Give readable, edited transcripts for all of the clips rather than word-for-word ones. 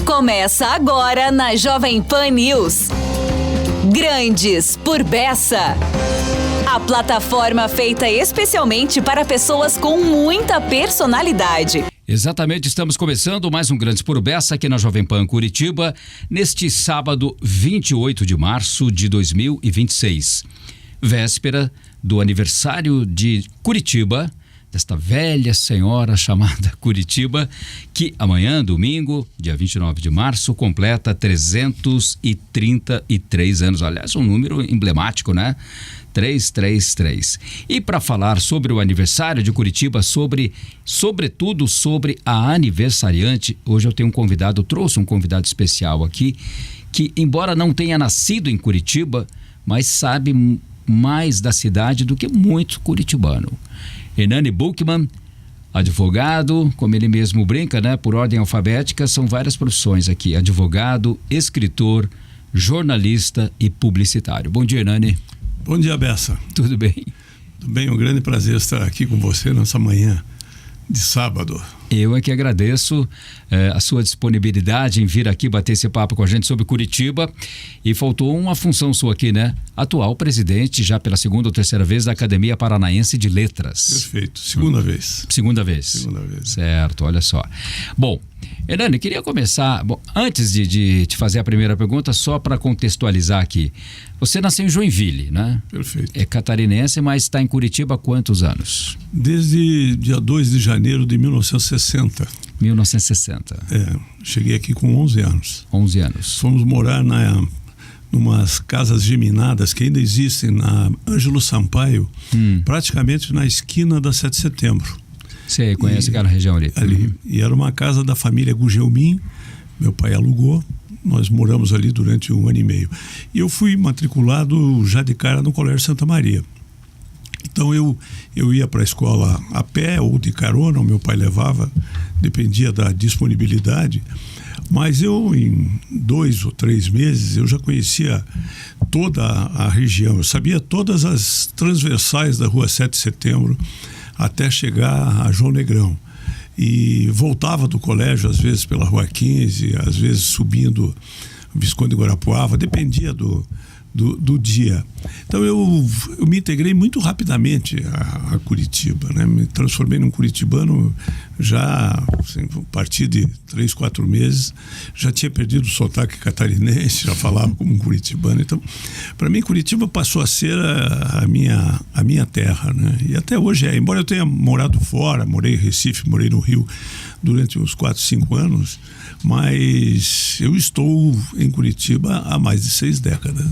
Começa agora na Jovem Pan News. Grandes por Bessa. A plataforma feita especialmente para pessoas com muita personalidade. Exatamente, estamos começando mais um Grandes por Bessa aqui na Jovem Pan Curitiba, neste sábado 28 de março de 2026. Véspera do aniversário de Curitiba, desta velha senhora chamada Curitiba, que amanhã, domingo, dia 29 de março, completa 333 anos. Aliás, um número emblemático, né? 333. E para falar sobre o aniversário de Curitiba, sobretudo sobre a aniversariante, hoje eu tenho trouxe um convidado especial aqui, que embora não tenha nascido em Curitiba, mas sabe mais da cidade do que muito curitibano. Hernani Buchmann, advogado, como ele mesmo brinca, né? Por ordem alfabética, são várias profissões aqui: advogado, escritor, jornalista e publicitário. Bom dia, Hernani. Bom dia, Bessa. Tudo bem? Tudo bem, um grande prazer estar aqui com você nessa manhã de sábado. Eu é que agradeço a sua disponibilidade em vir aqui bater esse papo com a gente sobre Curitiba. E faltou uma função sua aqui, né? Atual presidente, já pela segunda ou terceira vez, da Academia Paranaense de Letras. Perfeito, segunda vez. Segunda vez. Certo, olha só. Bom, Hernani, queria começar, antes de te fazer a primeira pergunta, só para contextualizar aqui. Você nasceu em Joinville, né? Perfeito. É catarinense, mas está em Curitiba há quantos anos? Desde dia 2 de janeiro de 1960. 1960. Cheguei aqui com 11 anos. 11 anos. Fomos morar numas casas geminadas que ainda existem na Ângelo Sampaio, praticamente na esquina da 7 de setembro. Você conhece aquela região ali? Ali. E era uma casa da família Gugelmin, meu pai alugou, nós moramos ali durante 1 ano e meio. E eu fui matriculado já de cara no Colégio Santa Maria. Então eu ia para a escola a pé ou de carona, o meu pai levava, dependia da disponibilidade. Mas eu, em 2 ou 3 meses, eu já conhecia toda a região. Eu sabia todas as transversais da rua 7 de setembro até chegar a João Negrão. E voltava do colégio, às vezes pela rua 15, às vezes subindo Visconde Guarapuava, dependia do dia. Então eu me integrei muito rapidamente a Curitiba, né? Me transformei num curitibano já, assim, a partir de 3, 4 meses, já tinha perdido o sotaque catarinense, já falava como um curitibano. Então, para mim, Curitiba passou a ser a minha terra, né? E até hoje embora eu tenha morado fora, morei em Recife, morei no Rio durante uns 4, 5 anos, mas eu estou em Curitiba há mais de 6 décadas.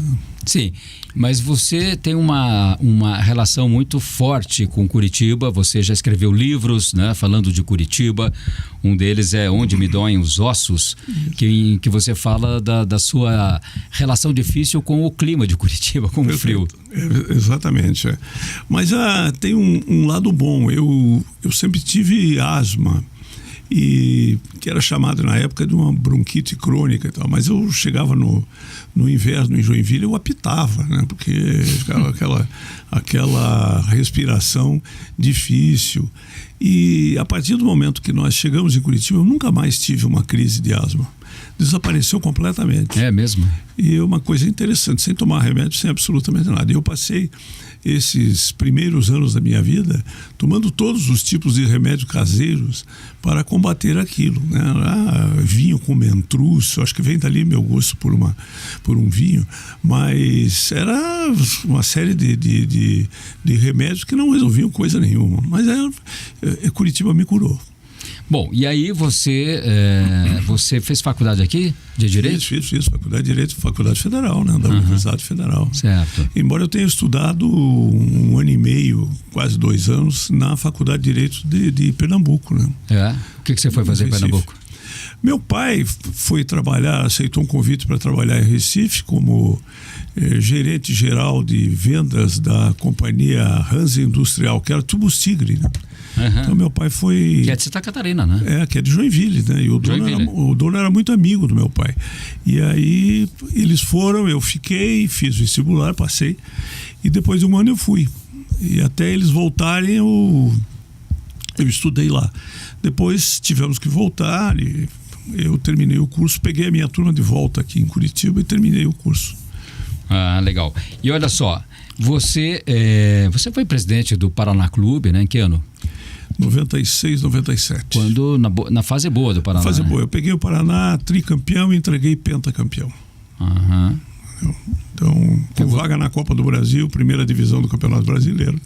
Sim, mas você tem uma relação muito forte com Curitiba. Você já escreveu livros, né, falando de Curitiba. Um deles é Onde Me Doem os Ossos, que você fala da sua relação difícil com o clima de Curitiba, com o frio. Exatamente. Mas tem um lado bom. Eu sempre tive asma, e que era chamado na época de uma bronquite crônica e tal, mas eu chegava no inverno em Joinville, eu apitava, né? Porque ficava aquela respiração difícil. E a partir do momento que nós chegamos em Curitiba, eu nunca mais tive uma crise de asma. Desapareceu completamente. É mesmo? E uma coisa interessante, sem tomar remédio, sem absolutamente nada. E eu passei esses primeiros anos da minha vida tomando todos os tipos de remédios caseiros para combater aquilo, né? Vinho com mentrúcio, acho que vem dali meu gosto por um vinho, mas era uma série de remédios que não resolviam coisa nenhuma, mas Curitiba me curou. Bom, e aí você fez faculdade aqui de Direito? Fiz faculdade de Direito, Faculdade Federal, né, da Universidade Federal. Certo. Embora eu tenha estudado 1 ano e meio, quase 2 anos, na Faculdade de Direito de Pernambuco, né? O que você foi fazer em Pernambuco? Meu pai foi trabalhar, aceitou um convite para trabalhar em Recife como gerente geral de vendas da companhia Hansa Industrial, que era Tubos Tigre, né? Então meu pai foi... Que é de Santa Catarina, né? Que é de Joinville, né? E o dono era muito amigo do meu pai. E aí eles foram, eu fiquei, fiz vestibular, passei. E depois de 1 ano eu fui. E até eles voltarem eu estudei lá. Depois tivemos que voltar e eu terminei o curso, peguei a minha turma de volta aqui em Curitiba e terminei o curso. Ah, legal. E olha só, você foi presidente do Paraná Clube, né? Em que ano? 96, 97. Quando na fase boa do Paraná. Na fase né? boa. Eu peguei o Paraná tricampeão e entreguei pentacampeão. Aham. Então, com vaga na Copa do Brasil, primeira divisão do Campeonato Brasileiro.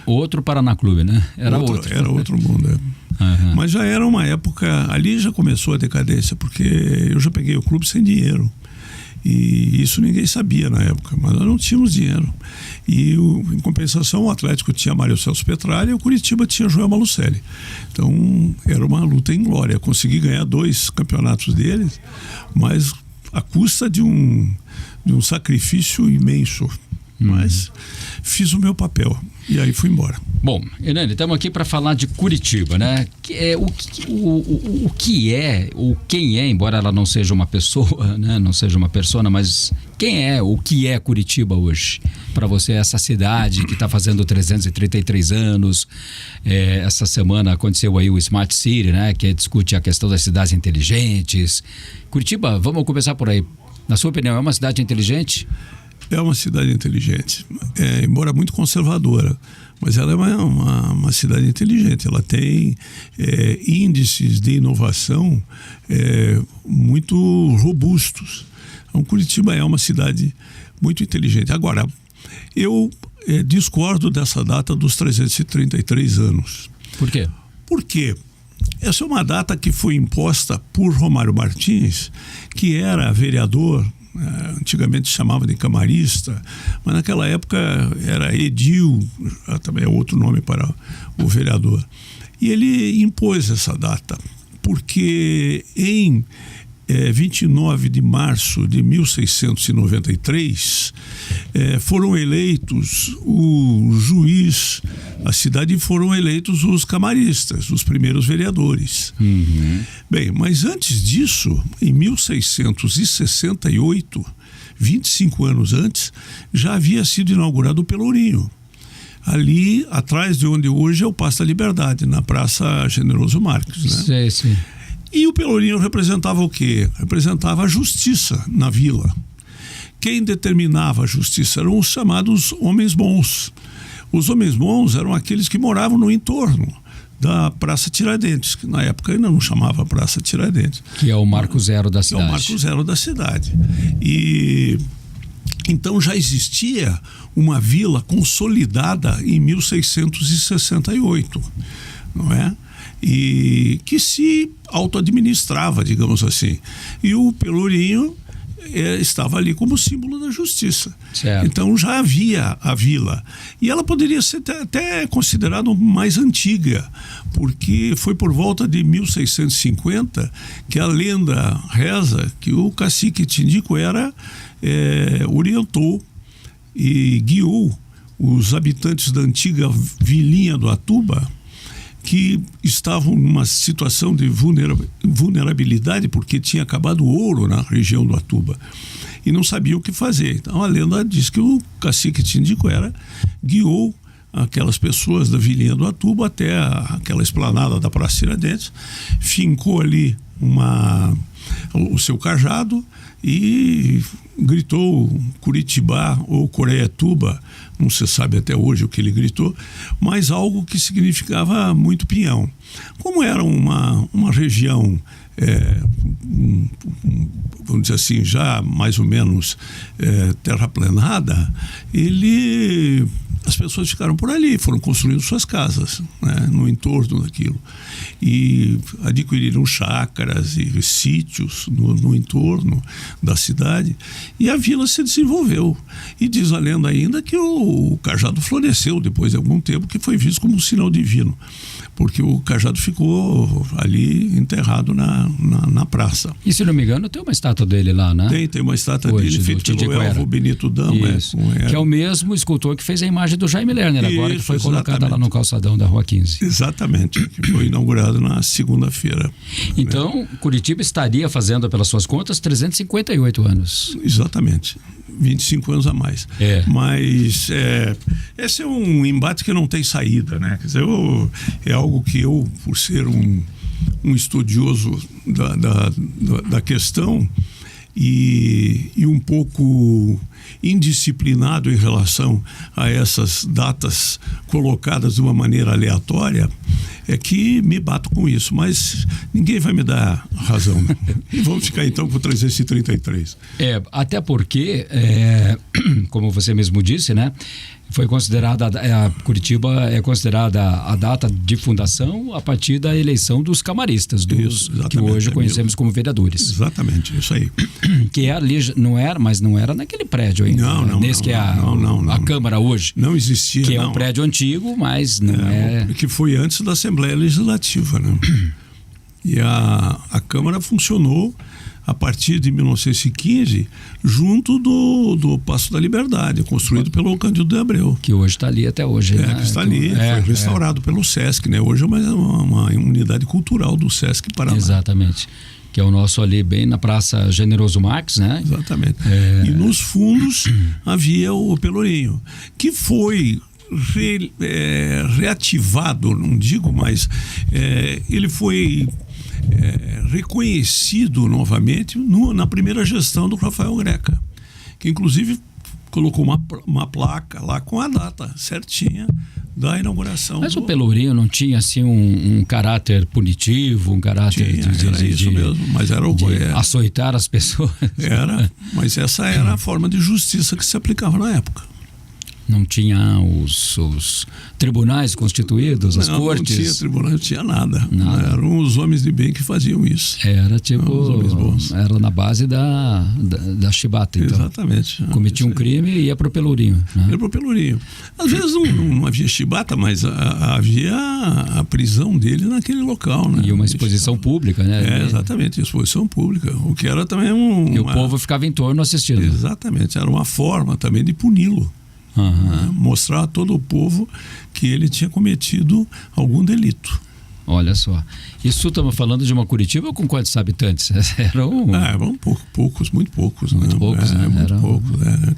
Outro Paraná Clube, né? Era outro mundo, Uhum. Mas já era uma época, ali já começou a decadência, porque eu já peguei o clube sem dinheiro. E isso ninguém sabia na época, mas nós não tínhamos dinheiro. E em compensação, o Atlético tinha Mário Celso Petralha e o Curitiba tinha Joel Malucelli. Então era uma luta em glória. Consegui ganhar 2 campeonatos deles, mas à custa de um sacrifício imenso. Mas fiz o meu papel e aí fui embora. Bom, Hernani, estamos aqui para falar de Curitiba, né? O que é, ou quem é, embora ela não seja uma pessoa, né? Não seja uma persona, mas quem é, o que é Curitiba hoje? Para você, essa cidade que está fazendo 333 anos, essa semana aconteceu aí o Smart City, né? Que discute a questão das cidades inteligentes. Curitiba, vamos começar por aí. Na sua opinião, é uma cidade inteligente? É uma cidade inteligente, embora muito conservadora, mas ela é uma cidade inteligente. Ela tem índices de inovação muito robustos. Então, Curitiba é uma cidade muito inteligente. Agora, eu discordo dessa data dos 333 anos. Por quê? Porque essa é uma data que foi imposta por Romário Martins, que era vereador. Antigamente chamava de camarista, mas naquela época era edil, também é outro nome para o vereador. E ele impôs essa data, porque em 29 de março de 1693 foram eleitos o juiz da cidade e foram eleitos os camaristas, os primeiros vereadores. Uhum. Bem, mas antes disso, em 1668, 25 anos antes, já havia sido inaugurado o Pelourinho. Ali atrás de onde hoje é o Paço da Liberdade, na Praça Generoso Marques, né? Sim. E o Pelourinho representava o quê? Representava a justiça na vila. Quem determinava a justiça eram os chamados homens bons. Os homens bons eram aqueles que moravam no entorno da Praça Tiradentes, que na época ainda não chamava Praça Tiradentes. Que é o marco zero da cidade. É o marco zero da cidade. E então já existia uma vila consolidada em 1668, não é? E que se auto-administrava, digamos assim. E o Pelourinho estava ali como símbolo da justiça. Certo. Então já havia a vila. E ela poderia ser até considerada mais antiga, porque foi por volta de 1650 que a lenda reza que o cacique Tindico orientou e guiou os habitantes da antiga vilinha do Atuba, que estavam numa situação de vulnerabilidade porque tinha acabado o ouro na região do Atuba e não sabiam o que fazer. Então a lenda diz que o cacique Tindico guiou aquelas pessoas da vilinha do Atuba até aquela esplanada da Praça Tiradentes, fincou ali o seu cajado e gritou Curitibá ou Coreatuba, não se sabe até hoje o que ele gritou, mas algo que significava muito pinhão. Como era uma região, vamos dizer assim, já mais ou menos terraplenada, as pessoas ficaram por ali, foram construindo suas casas, né, no entorno daquilo. E adquiriram chácaras e sítios no entorno da cidade. E a vila se desenvolveu. E diz a lenda ainda que o cajado floresceu depois de algum tempo, que foi visto como um sinal divino, porque o cajado ficou ali enterrado na praça. E se não me engano, tem uma estátua dele lá, né? Tem uma estátua dele feita pelo Elvo Benito Damo. Que é o mesmo escultor que fez a imagem do Jaime Lerner, agora que foi colocada lá no calçadão da Rua 15. Exatamente, que foi inaugurado na segunda-feira. Então, né? Curitiba estaria fazendo, pelas suas contas, 358 anos. Exatamente, 25 anos a mais. Mas esse é um embate que não tem saída, né? Quer dizer, é algo que eu, por ser um um estudioso da questão e um pouco indisciplinado em relação a essas datas colocadas de uma maneira aleatória, é que me bato com isso, mas ninguém vai me dar razão. E vamos ficar então com 333. Até porque, como você mesmo disse, né? Foi considerada, Curitiba é considerada a data de fundação a partir da eleição dos camaristas, que hoje conhecemos como vereadores. Exatamente, isso aí. Que ali não era naquele prédio ainda. Não. Nesse que é a Câmara hoje. Não existia. Que é um prédio antigo, mas não é. Que foi antes da Assembleia Legislativa, né? E a Câmara funcionou a partir de 1915, junto do Paço da Liberdade, construído pelo Cândido de Abreu. Que hoje está ali até hoje. Que está ali, foi restaurado pelo Sesc, né? Hoje é uma unidade cultural do Sesc Paraná. Exatamente. Que é o nosso ali bem na Praça Generoso Marques, né? Exatamente. E nos fundos havia o Pelourinho, que foi reativado, não digo mais, ele foi reconhecido novamente na primeira gestão do Rafael Greca, que inclusive colocou uma placa lá com a data certinha da inauguração. Mas o Pelourinho não tinha assim um caráter punitivo, um caráter isso mesmo, mas era açoitar as pessoas. Mas essa era a forma de justiça que se aplicava na época. Não tinha os tribunais constituídos, as cortes? Não tinha tribunal, não tinha nada. Eram os homens de bem que faziam isso. Era os homens bons. Era na base da chibata, então. Exatamente. Cometia um crime e ia para o Pelourinho. Né? Ia para o Pelourinho. Às vezes não havia chibata, mas havia a prisão dele naquele local. Né? E uma exposição pública, né? Exatamente, exposição pública. O que era também E o povo ficava em torno assistindo. Exatamente, era uma forma também de puni-lo. Mostrar a todo o povo que ele tinha cometido algum delito. Olha só. Isso estamos falando de uma Curitiba com quantos habitantes? Eram poucos, muito poucos. Muito poucos, né? Muito poucos.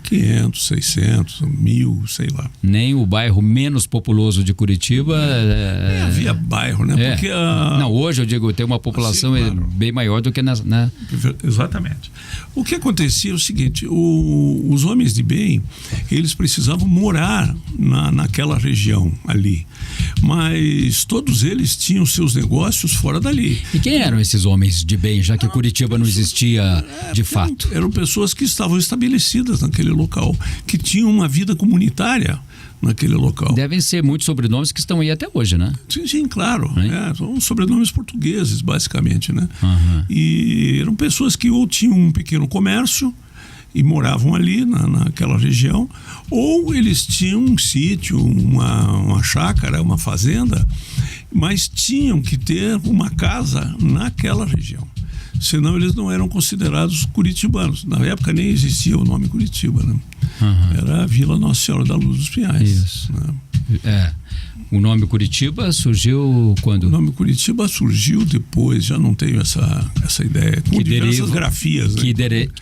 500, 600, 1.000, sei lá. Nem o bairro menos populoso de Curitiba... havia bairro, né? Porque Não, hoje eu digo, tem uma população bem maior do que na... Exatamente. O que acontecia é o seguinte, os homens de bem, eles precisavam morar naquela região ali. Mas todos eles tinham seus negócios fora dali. E quem eram esses homens de bem, já que Curitiba não existia de fato? Eram pessoas que estavam estabelecidas naquele local, que tinham uma vida comunitária naquele local. Devem ser muitos sobrenomes que estão aí até hoje, né? Sim, claro. São sobrenomes portugueses, basicamente, né? E eram pessoas que ou tinham um pequeno comércio e moravam ali naquela região, ou eles tinham um sítio, uma chácara, uma fazenda, mas tinham que ter uma casa naquela região. Senão eles não eram considerados curitibanos. Na época nem existia o nome Curitiba, né? Era a Vila Nossa Senhora da Luz dos Pinhais. Isso. Né? O nome Curitiba surgiu quando? O nome Curitiba surgiu depois, já não tenho essa ideia. Com diversas grafias. Né?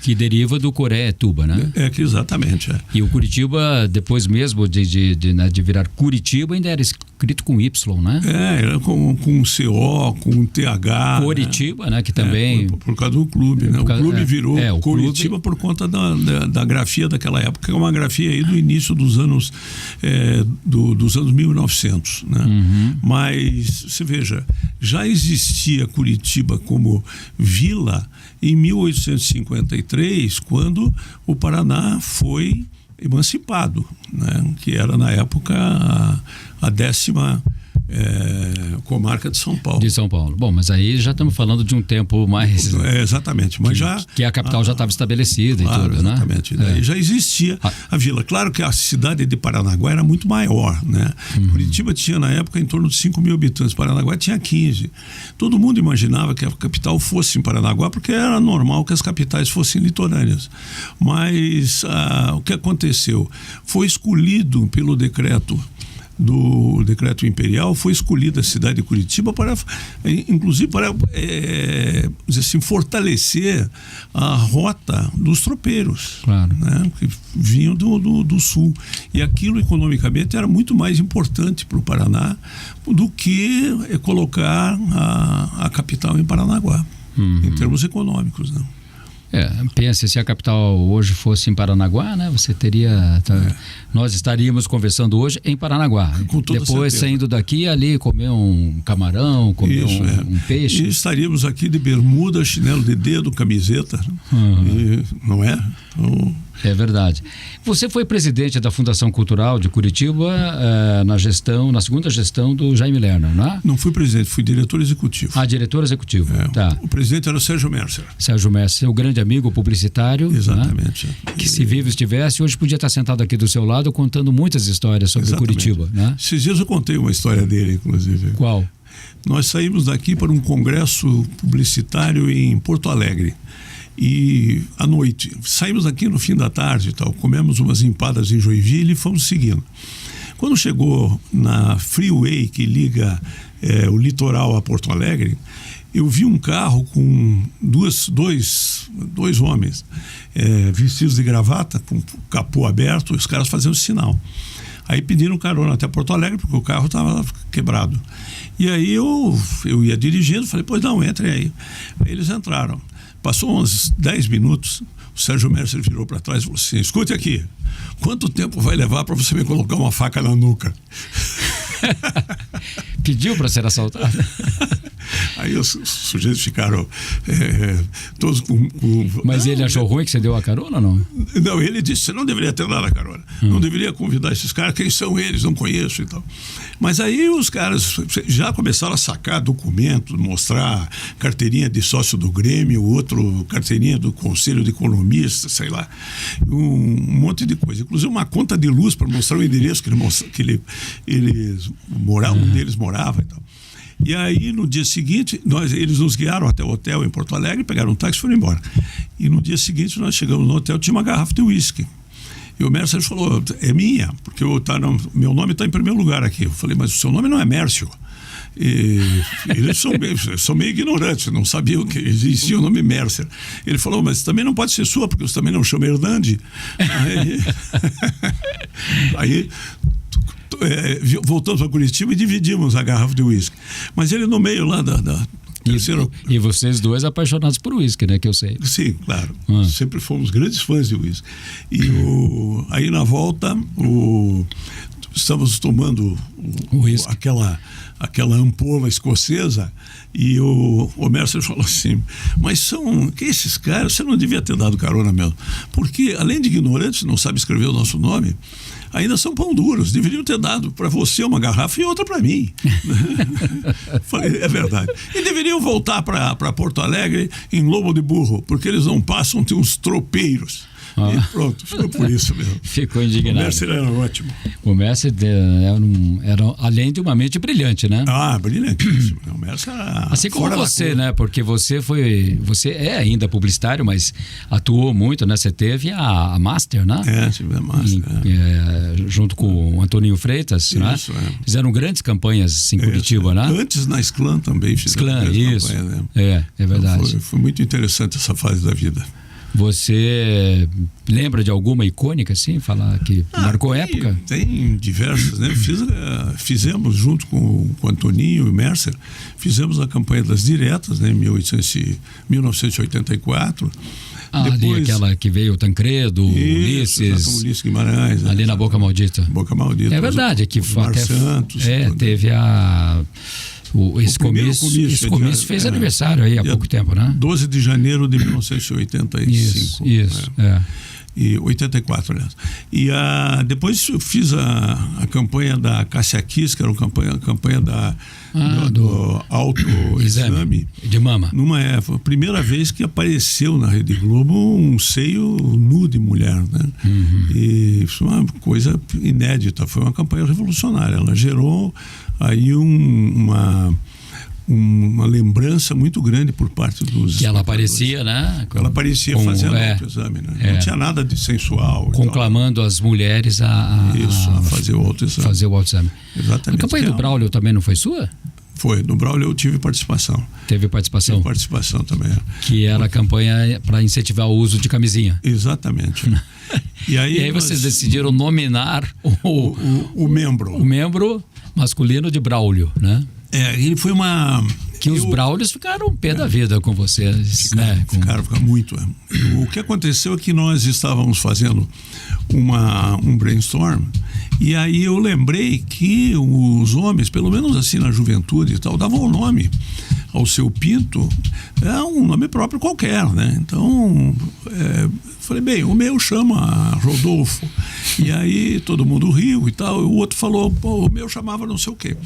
Que deriva do Coretuba, né? Exatamente. E o Curitiba, depois mesmo de virar Curitiba, ainda era escrito com Y, né? Era com CO, com TH. Curitiba, né? Que também... Por causa do clube, né? O clube virou Curitiba por conta da grafia daquela época, que é uma grafia aí do início dos anos 1900. Né? Mas você veja, já existia Curitiba como vila em 1853, quando o Paraná foi emancipado, né? Que era na época a 10ª comarca de São Paulo. De São Paulo. Bom, mas aí já estamos falando de um tempo mais... exatamente. Mas que a capital já estava estabelecida e tudo, exatamente, né? Daí já existia a vila. Claro que a cidade de Paranaguá era muito maior, né? Curitiba tinha na época em torno de 5.000 habitantes. Paranaguá tinha 15. Todo mundo imaginava que a capital fosse em Paranaguá porque era normal que as capitais fossem litorâneas. Mas o que aconteceu? Foi escolhido pelo decreto do decreto imperial, foi escolhida a cidade de Curitiba inclusive para assim, fortalecer a rota dos tropeiros, claro, né, que vinham do sul. E aquilo economicamente era muito mais importante para o Paraná do que colocar a capital em Paranaguá, em termos econômicos, né? Pense, se a capital hoje fosse em Paranaguá, né? Você teria... Nós estaríamos conversando hoje em Paranaguá. Depois, certeza, saindo daqui, ali comer um camarão, comer um peixe. E estaríamos aqui de bermuda, chinelo de dedo, camiseta. Não é? É verdade. Você foi presidente da Fundação Cultural de Curitiba na segunda gestão do Jaime Lerner, não é? Não fui presidente, fui diretor executivo. Diretor executivo. Tá. O presidente era o Sérgio Mercer. Sérgio Mercer, seu grande amigo publicitário. Exatamente. Né? Que se vivo estivesse, hoje podia estar sentado aqui do seu lado contando muitas histórias sobre Curitiba. Né? Esses dias eu contei uma história dele, inclusive. Qual? Nós saímos daqui para um congresso publicitário em Porto Alegre. E à noite, saímos daqui no fim da tarde e tal, comemos umas empadas em Joinville e fomos seguindo. Quando chegou na freeway que liga o litoral a Porto Alegre, eu vi um carro com dois homens vestidos de gravata, com o capô aberto, e os caras fazendo sinal. Aí pediram carona até Porto Alegre, porque o carro estava quebrado. E aí eu ia dirigindo, falei, pois não, entre aí. Aí eles entraram. Passou uns 10 minutos, o Sérgio Mercer virou para trás e falou assim, escute aqui, quanto tempo vai levar para você me colocar uma faca na nuca? Pediu para ser assaltado? Aí os sujeitos ficaram todos com... Mas ele achou ruim que você deu a carona ou não? Não, ele disse, você não deveria ter dado a carona. Não deveria convidar esses caras, quem são eles, não conheço e tal. Mas aí os caras já começaram a sacar documentos, mostrar carteirinha de sócio do Grêmio, outro carteirinha do Conselho de Economistas, sei lá, um monte de coisa. Inclusive uma conta de luz para mostrar o endereço que eles moravam, um deles morava e tal. E aí, no dia seguinte, eles nos guiaram até o hotel em Porto Alegre, pegaram um táxi e foram embora. E no dia seguinte, nós chegamos no hotel, tinha uma garrafa de uísque. E o Mercer falou, é minha, porque meu nome está em primeiro lugar aqui. Eu falei, mas o seu nome não é Mércio. E eles são meio ignorantes, não sabiam que existia o nome Mercer. Ele falou, mas também não pode ser sua, porque você também não chama Hernandi. Aí voltamos para Curitiba e dividimos a garrafa de uísque. Mas ele no meio lá da terceira... E vocês dois apaixonados por uísque, né? Que eu sei. Sim, claro. Sempre fomos grandes fãs de uísque. E aí na volta, estamos tomando aquela ampola escocesa e o Mercer falou assim, mas que esses caras, você não devia ter dado carona mesmo, porque além de ignorantes, não sabe escrever o nosso nome, ainda são pão duros, deveriam ter dado para você uma garrafa e outra para mim. Falei, é verdade. E deveriam voltar para Porto Alegre em lombo de burro, porque eles não passam, tem uns tropeiros. E pronto, ficou por isso mesmo. Ficou indignado. O Mercer era ótimo. O Mercer era além de uma mente brilhante, né? Brilhantíssimo. O Mercer era assim como você, né? Porque você é ainda publicitário, mas atuou muito, né? Você teve a Master, né? Tive a Master. Junto com o Antoninho Freitas, isso, né? Fizeram grandes campanhas em Curitiba, né? Antes na Sclan também fizeram isso. Campanha, né? É verdade. Então foi muito interessante essa fase da vida. Você lembra de alguma icônica, assim, falar que marcou época? Tem diversas, né? Fizemos junto com o Antoninho e o Mercer, fizemos a campanha das diretas, né? Em 1984. Depois, ali aquela que veio o Tancredo, Ulisses Guimarães. Ali na Boca Maldita. Boca Maldita. É verdade, que até Santos. Teve esse comício fez aniversário aí há pouco tempo, né? 12 de janeiro de 1985. Isso. E 84, aliás. E depois eu fiz a campanha da Cássia Kiss, que era a campanha do autoexame de mama. Foi a primeira vez que apareceu na Rede Globo um seio nu de mulher, né? E isso é uma coisa inédita, foi uma campanha revolucionária. Ela gerou aí uma lembrança muito grande por parte dos que ela aparecia, né? Ela aparecia fazendo autoexame, né? Não tinha nada de sensual. Conclamando as mulheres a fazer o autoexame. Fazer o autoexame. Exatamente. A campanha do Braulio também não foi sua? Foi. No Braulio eu tive participação. Teve participação? Tive participação também. Que era a campanha para incentivar o uso de camisinha. Exatamente. E aí vocês decidiram nominar o membro. O membro masculino de Braulio, né? Ele foi uma... Que os Braulios ficaram pé da vida com vocês, né? Ficaram muito. O que aconteceu é que nós estávamos fazendo um brainstorm, e aí eu lembrei que os homens, pelo menos assim na juventude e tal, davam o nome ao seu pinto, um nome próprio qualquer, né? Então, falei, bem, o meu chama Rodolfo. E aí todo mundo riu e tal, e o outro falou, pô, o meu chamava não sei o quê.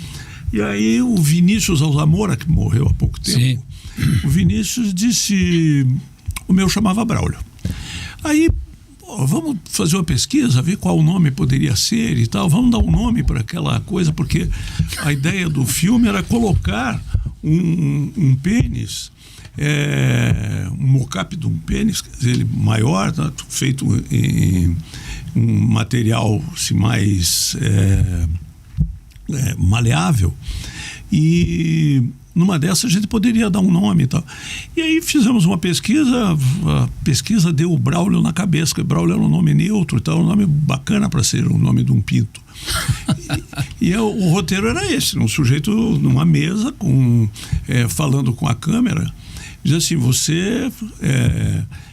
E aí o Vinícius Alzamora, que morreu há pouco tempo, sim, o Vinícius disse, o meu chamava Braulio. Aí, vamos fazer uma pesquisa, ver qual o nome poderia ser e tal, vamos dar um nome para aquela coisa, porque a ideia do filme era colocar um pênis, um mocap de um pênis, quer dizer, ele maior, tá, feito em um material assim, mais... maleável, e numa dessas a gente poderia dar um nome e tal. E aí fizemos uma pesquisa, a pesquisa deu o Braulio na cabeça, porque Braulio era um nome neutro e tal, um nome bacana para ser o nome de um pinto. E o roteiro era esse, um sujeito numa mesa falando com a câmera, diz assim, você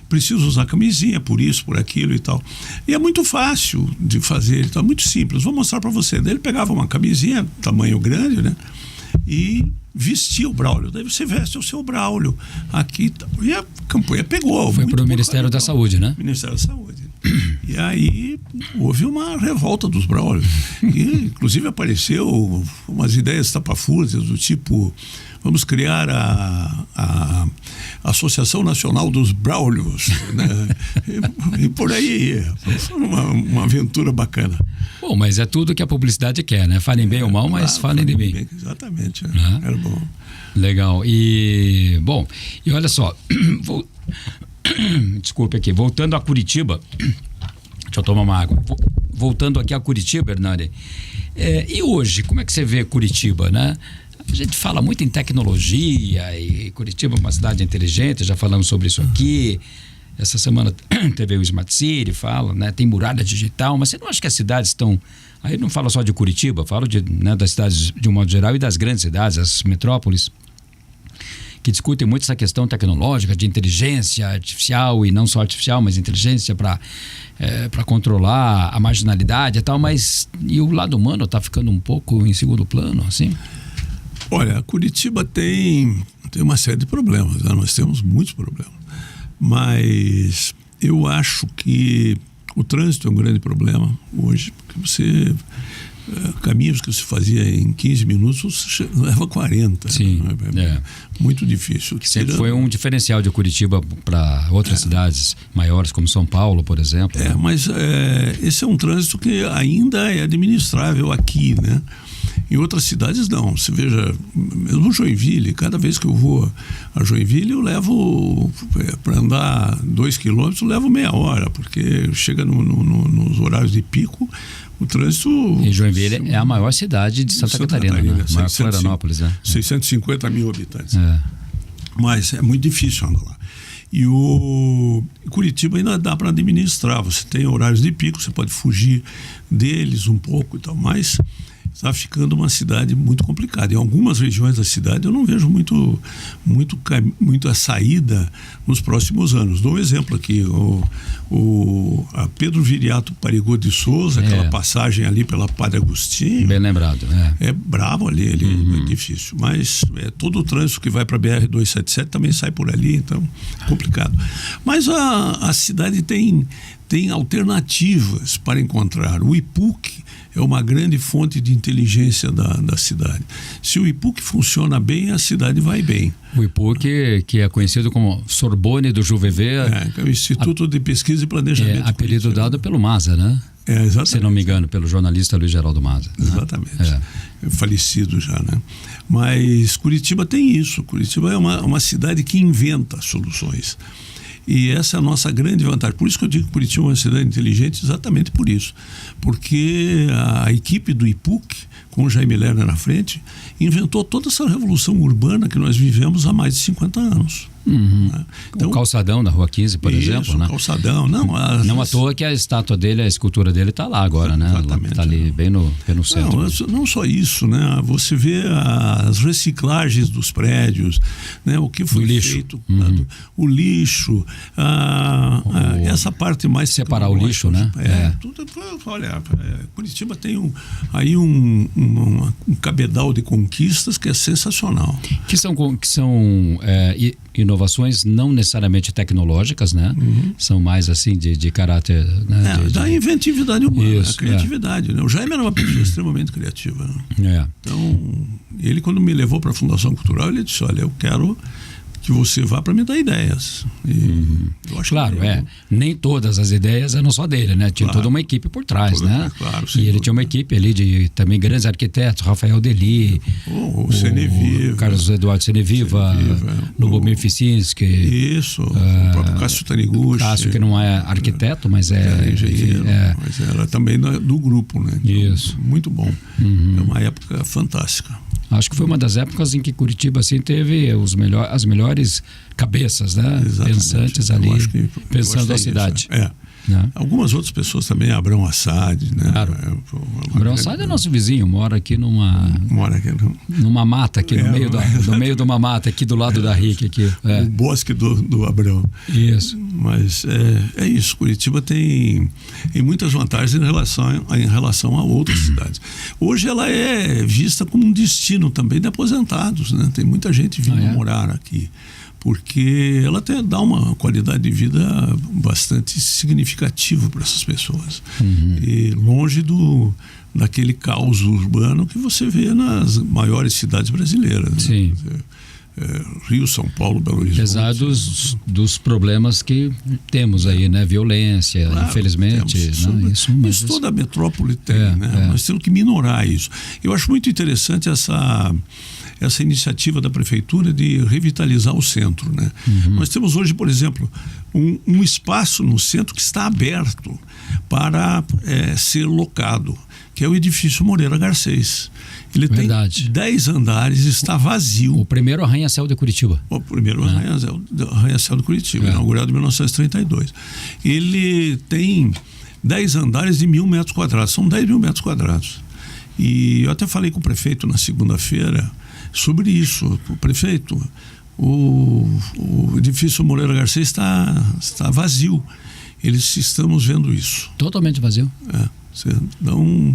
precisa usar camisinha por isso, por aquilo e tal. E é muito fácil de fazer, então, muito simples. Vou mostrar para você. Daí ele pegava uma camisinha, tamanho grande, né? E vestia o Braulio. Daí você veste o seu Braulio aqui. E a campanha pegou. Foi para o Ministério da Saúde, né? Ministério da Saúde. E aí houve uma revolta dos Braulios. E, inclusive, apareceu umas ideias estapafúrdias do tipo... Vamos criar a Associação Nacional dos Braulios, né? e por aí, foi uma aventura bacana. Bom, mas é tudo que a publicidade quer, né? Falem bem ou mal, mas falem de mim. Bem, exatamente, era bom. Legal. E, bom, e olha só, desculpe aqui, voltando a Curitiba, deixa eu tomar uma água. Voltando aqui a Curitiba, Hernani, e hoje, como é que você vê Curitiba, né? A gente fala muito em tecnologia e Curitiba é uma cidade inteligente, já falamos sobre isso aqui. Essa semana teve o Smart City, fala, né? Tem muralha digital, mas você não acha que as cidades estão... Aí não fala só de Curitiba, falo das cidades de um modo geral e das grandes cidades, as metrópoles, que discutem muito essa questão tecnológica de inteligência artificial, e não só artificial, mas inteligência para controlar a marginalidade e tal, mas e o lado humano está ficando um pouco em segundo plano, assim? Olha, Curitiba tem uma série de problemas, né? Nós temos muitos problemas, mas eu acho que o trânsito é um grande problema hoje, porque caminhos que se fazia em 15 minutos leva 40. Sim, muito difícil. Que sempre foi um diferencial de Curitiba para outras cidades maiores, como São Paulo, por exemplo. Né? Mas esse é um trânsito que ainda é administrável aqui, né? Em outras cidades não. Você veja, mesmo Joinville, cada vez que eu vou a Joinville, eu levo para andar 2 quilômetros, eu levo meia hora, porque chega nos horários de pico, o trânsito... E Joinville é a maior cidade de Santa Catarina, né? Maior que Florianópolis, né? 650 mil habitantes. Mas é muito difícil andar lá. E Curitiba ainda dá para administrar. Você tem horários de pico, você pode fugir deles um pouco e tal, mas está ficando uma cidade muito complicada. Em algumas regiões da cidade eu não vejo muita saída nos próximos anos. Dou um exemplo aqui, a Pedro Viriato Parigô de Souza, aquela passagem ali pela Padre Agostinho. Bem lembrado. É bravo ali, é difícil. Mas todo o trânsito que vai para a BR-277 também sai por ali, então é complicado. Mas a cidade tem alternativas para encontrar. O IPUC é uma grande fonte de inteligência da cidade. Se o IPUC funciona bem, a cidade vai bem. O IPUC, que é conhecido como Sorbonne do Juvevé. Que é o Instituto de Pesquisa e Planejamento. Apelido dado pelo MASA, né? Exatamente. Se não me engano, pelo jornalista Luiz Geraldo Maza. Exatamente. Falecido já, né? Mas Curitiba tem isso. Curitiba é uma cidade que inventa soluções. E essa é a nossa grande vantagem. Por isso que eu digo que Curitiba é uma cidade inteligente, exatamente por isso. Porque a equipe do IPUC, com o Jaime Lerner na frente, inventou toda essa revolução urbana que nós vivemos há mais de 50 anos. Né? Então, o calçadão da Rua 15, por exemplo, né? O calçadão, não à toa que a estátua dele, a escultura dele está lá agora, né? Está ali bem no centro. Não só isso, né? Você vê as reciclagens dos prédios, né? O que foi feito, o lixo, essa parte mais separar o lixo, né? Olha, Curitiba tem um cabedal de conquistas que é sensacional. Que são inovações não necessariamente tecnológicas, né? São mais assim de caráter, né? Da inventividade humana, a criatividade, né? O Jaime era uma pessoa extremamente criativa, né? Então, ele quando me levou para a Fundação Cultural, ele disse, olha, eu quero que você vá para me dar ideias. Eu acho claro, nem todas as ideias eram só dele, né? Tinha toda uma equipe por trás, né? Claro, e ele tinha uma equipe ali de também grandes arquitetos, Rafael Deli, o Seneviva, Carlos Eduardo Seneviva, Lubomir Ficinski. Isso, o próprio Cássio Taniguchi. Cássio, que não é arquiteto, mas é engenheiro, mas era também do grupo, né? Então, isso. Muito bom. É uma época fantástica. Acho que foi uma das épocas em que Curitiba assim, teve as melhores cabeças, né? Pensantes ali, pensando a cidade. Né? Algumas outras pessoas também, Abrão Assad, né? Claro. Abrão Assad é nosso vizinho, mora aqui numa mata, aqui no meio de uma mata, aqui do lado da RIC. Aqui. O bosque do Abrão. Isso. Mas é isso, Curitiba tem muitas vantagens em relação a outras cidades. Hoje ela é vista como um destino também de aposentados, né? Tem muita gente vindo morar aqui, porque ela até dá uma qualidade de vida bastante significativa para essas pessoas. E longe daquele caos urbano que você vê nas maiores cidades brasileiras. Sim. Né? Rio, São Paulo, Belo Horizonte. Apesar dos problemas que temos aí, né? Violência, infelizmente. Isso toda a metrópole tem, né? Nós temos que minorar isso. Eu acho muito interessante essa iniciativa da prefeitura de revitalizar o centro, né? Nós temos hoje, por exemplo, um espaço no centro que está aberto para ser locado, que é o edifício Moreira Garcês. Ele tem 10 andares, está vazio. O primeiro arranha-céu de Curitiba. O primeiro arranha-céu de Curitiba, inaugurado em 1932. Ele tem 10 andares de 1.000 metros quadrados, são 10 mil metros quadrados. E eu até falei com o prefeito na segunda-feira sobre isso. O prefeito, o edifício Moreira Garcês está vazio. Estamos vendo isso. Totalmente vazio.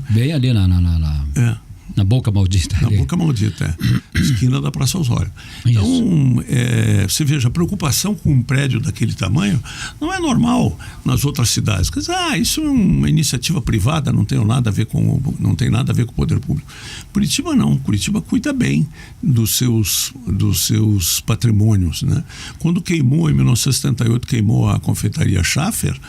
Bem ali na Boca Maldita. Na Boca Maldita, esquina da Praça Osório. Então, você veja, a preocupação com um prédio daquele tamanho não é normal nas outras cidades. Quer dizer, isso é uma iniciativa privada, não tem nada a ver com o poder público. Curitiba não. Curitiba cuida bem dos seus patrimônios, né? Quando queimou, em 1978, queimou a confeitaria Schaffer,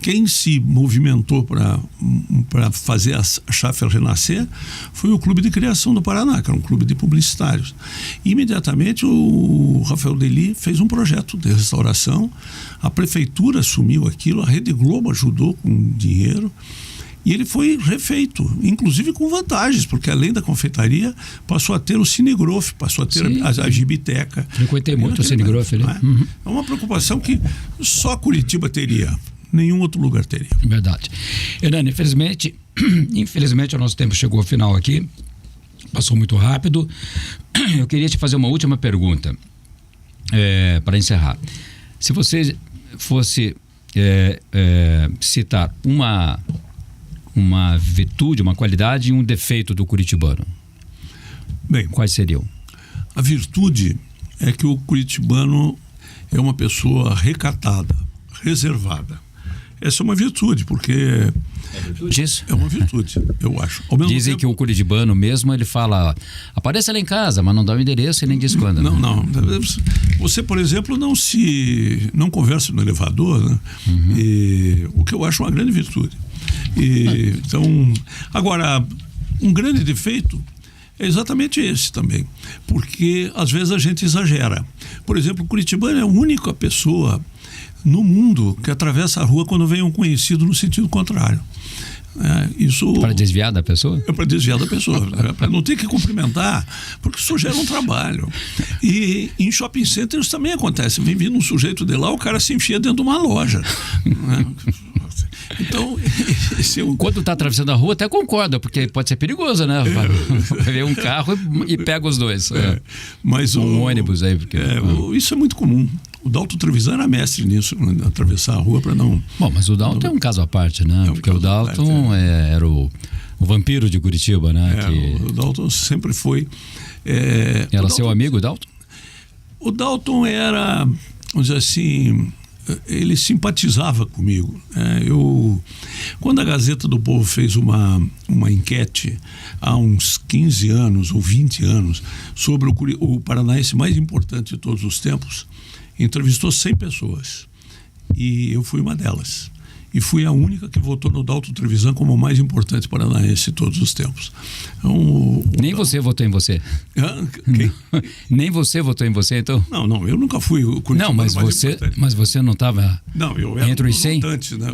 quem se movimentou para fazer a Schaffer renascer foi o Clube de Criação do Paraná, que era um clube de publicitários. E, imediatamente o Rafael Deli fez um projeto de restauração, a prefeitura assumiu aquilo, a Rede Globo ajudou com dinheiro e ele foi refeito, inclusive com vantagens, porque além da confeitaria passou a ter o Cinegrof, passou a ter a Gibiteca. Frequentei muito o Cinegrof ali. É uma preocupação que só Curitiba teria. Nenhum outro lugar teria. Verdade. Hernani, infelizmente o nosso tempo chegou ao final aqui, passou muito rápido. Eu queria te fazer uma última pergunta para encerrar. Se você fosse citar uma virtude, uma qualidade e um defeito do curitibano, bem, quais seriam? A virtude é que o curitibano é uma pessoa recatada, reservada. Essa é uma virtude, porque Disso. É uma virtude, eu acho. Dizem que o curitibano mesmo, ele fala, apareça lá em casa, mas não dá o endereço e nem diz quando. Não. Você, por exemplo, não conversa no elevador, né? O que eu acho uma grande virtude. Então, agora, um grande defeito é exatamente esse também, porque às vezes a gente exagera. Por exemplo, o curitibano é a única pessoa no mundo que atravessa a rua quando vem um conhecido no sentido contrário. Isso para desviar da pessoa? É para desviar da pessoa, para não ter que cumprimentar, porque isso gera um trabalho. E em shopping centers também acontece. Vem vindo um sujeito de lá, o cara se enfia dentro de uma loja. Então, quando está atravessando a rua, até concorda, porque pode ser perigoso, né? Vai ver um carro e pega os dois. Mas um ônibus aí. Porque, isso é muito comum. O Dalton Trevisan era mestre nisso, atravessar a rua para não... Bom, mas o Dalton é um caso à parte, né? Porque o Dalton era o vampiro de Curitiba, né? O Dalton sempre foi... Era seu amigo, o Dalton? O Dalton era, vamos dizer assim, ele simpatizava comigo. Quando a Gazeta do Povo fez uma enquete há uns 15 anos ou 20 anos sobre o paranaense mais importante de todos os tempos, entrevistou 100 pessoas e eu fui uma delas. E fui a única que votou no Dalton Trevisan como o mais importante paranaense de todos os tempos. Então, nem você votou em você? Quem? Nem você votou em você, então? Não, eu nunca fui o Não, mas você não estava entre os 100? Votante, né?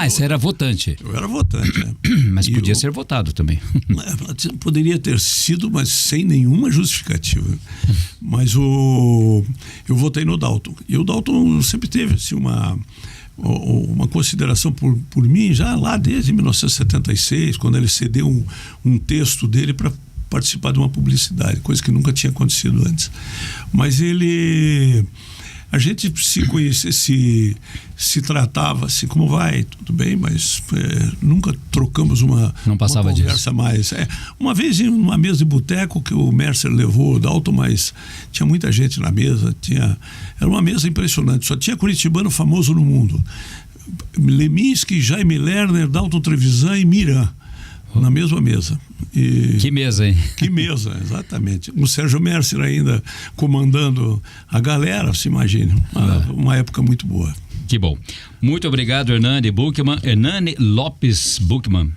Você era votante. Eu era votante, né? Mas podia ser votado também. Poderia ter sido, mas sem nenhuma justificativa. Mas eu votei no Dalton. E o Dalton sempre teve assim, uma consideração por mim já lá desde 1976, quando ele cedeu um texto dele para participar de uma publicidade, coisa que nunca tinha acontecido antes. Mas a gente se conhecia, se tratava assim, como vai, tudo bem, mas nunca trocamos uma conversa disso. Mais. Uma vez em uma mesa de boteco que o Mercer levou o Dalton, mas tinha muita gente na mesa, era uma mesa impressionante, só tinha curitibano famoso no mundo. Leminski, Jaime Lerner, Dalton Trevisan e Miran. Na mesma mesa. Que mesa, hein? Que mesa, exatamente. O Sérgio Mercer ainda comandando a galera, se imagine. Uma época muito boa. Que bom. Muito obrigado, Hernani Lopes Buchmann.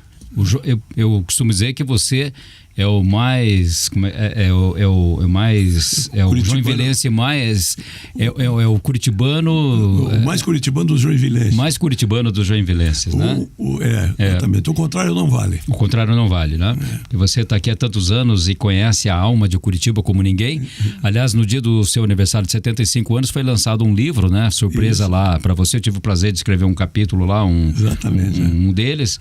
Eu costumo dizer que você é o mais o joinvilense mais é o curitibano, o mais curitibano dos joinvilenses. Mais curitibano dos joinvilenses, né? Exatamente. O contrário não vale. O contrário não vale, né? Porque você está aqui há tantos anos e conhece a alma de Curitiba como ninguém. Aliás, no dia do seu aniversário de 75 anos foi lançado um livro, né? Surpresa. Isso. Lá para você. Eu tive o prazer de escrever um capítulo lá, exatamente, um deles.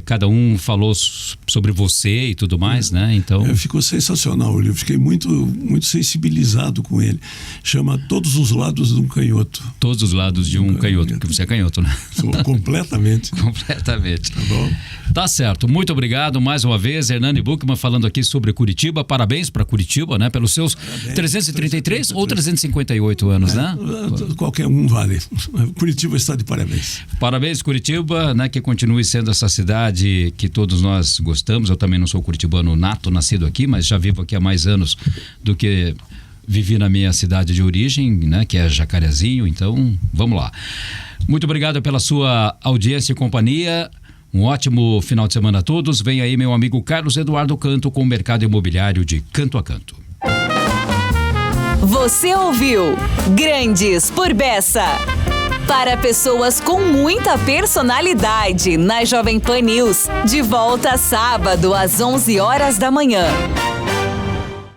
Cada um falou sobre você e tudo mais, né? Então ficou sensacional o livro, fiquei muito, muito sensibilizado com ele. Chama Todos os Lados de um Canhoto. Todos os lados de um canhoto, porque você é canhoto, né? Completamente. Completamente. Tá bom. Tá certo, muito obrigado mais uma vez, Hernani Buchmann, falando aqui sobre Curitiba. Parabéns para Curitiba, né? Pelos seus 333 ou 358 anos, né? Qualquer um vale. Curitiba está de parabéns. Parabéns, Curitiba, né? Que continue sendo essa cidade que todos nós gostamos. Eu também não sou curitibano nato, nascido aqui, mas já vivo aqui há mais anos do que vivi na minha cidade de origem, né? Que é Jacarezinho. Então, vamos lá. Muito obrigado pela sua audiência e companhia. Um ótimo final de semana a todos. Vem aí meu amigo Carlos Eduardo Canto com o mercado imobiliário de Canto a Canto. Você ouviu Grandes por Bessa. Para pessoas com muita personalidade na Jovem Pan News. De volta sábado às 11 horas da manhã.